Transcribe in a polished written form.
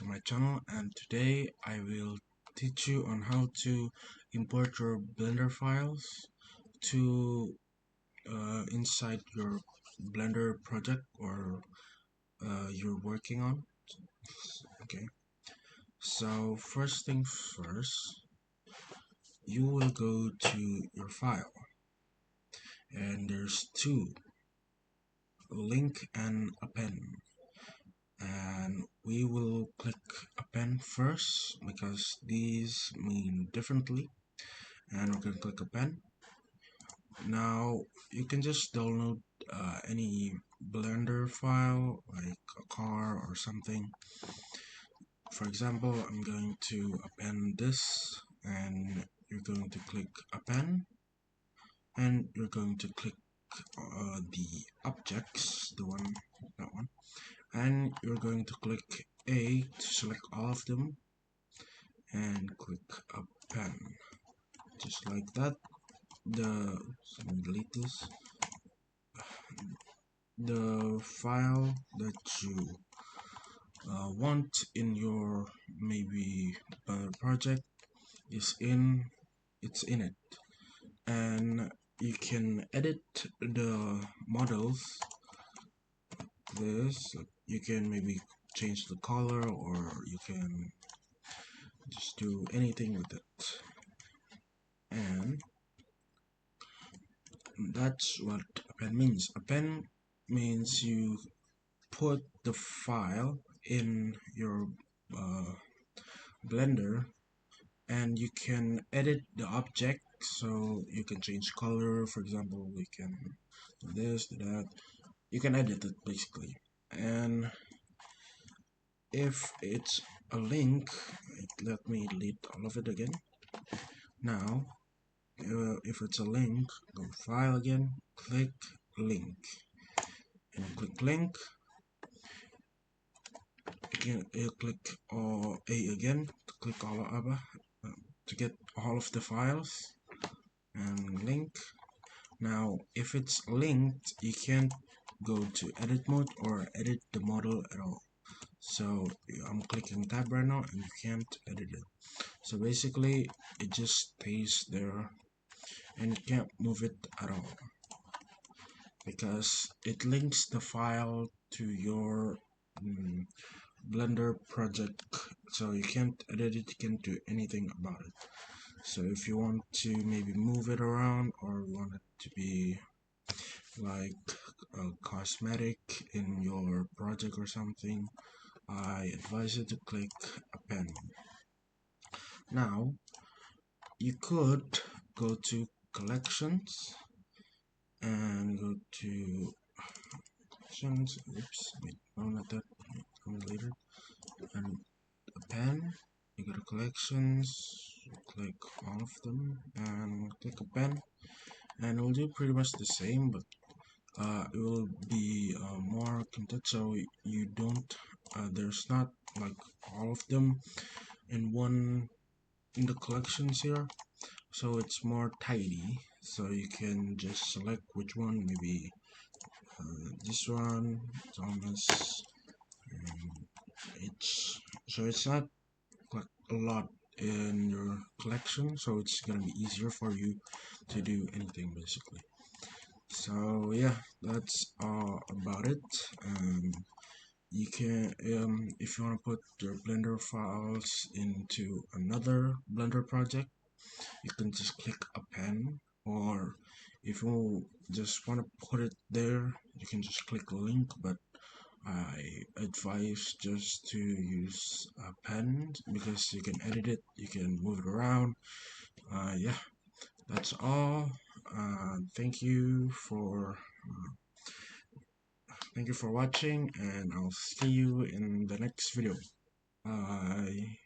to my channel, and today I will teach you on how to import your Blender files to inside your Blender project or you're working on. Okay, so first thing first, you will go to your file, and there's two, a link and a pen. And we will click append first because these mean differently, and we're going to click append. Now you can just download any Blender file like a car or something. For example, I'm going to append this, and you're going to click append, and you're going to click the objects, that one, and you're going to click A to select all of them and click append, just like that. Let me delete this. The file that you want in your maybe project is it's in it, and you can edit the models. This you can maybe change the color, or you can just do anything with it, and that's what append means. Append means you put the file in your Blender, and you can edit the object, so you can change color. For example, we can do this, do that. You can edit it basically. And if it's a link, let me delete all of it again. Now if it's a link, go file again, click link, and click link. You click A again to click all of to get all of the files, and link. Now if it's linked, you can't go to edit mode or edit the model at all. So I'm clicking tab right now, and you can't edit it. So basically it just stays there, and you can't move it at all because it links the file to your Blender project, so you can't edit it, you can't do anything about it. So if you want to maybe move it around, or want it to be like a cosmetic in your project or something, I advise you to click append. Now you could go to collections and go to collections. Oops, wait, no, not that. Later, and append. You go to collections, click all of them, and click append, and it will do pretty much the same, but it will be more content, so you don't there's not like all of them in one in the collections here, so it's more tidy, so you can just select which one, maybe this one, Thomas, and it's not like a lot in your collection, so it's gonna be easier for you to do anything basically. So yeah, that's all about it. You can if you want to put your Blender files into another Blender project, you can just click append, or if you just want to put it there, you can just click link, but I advise just to use append because you can edit it, you can move it around. Yeah, that's all. Thank you for watching, and I'll see you in the next video. Bye.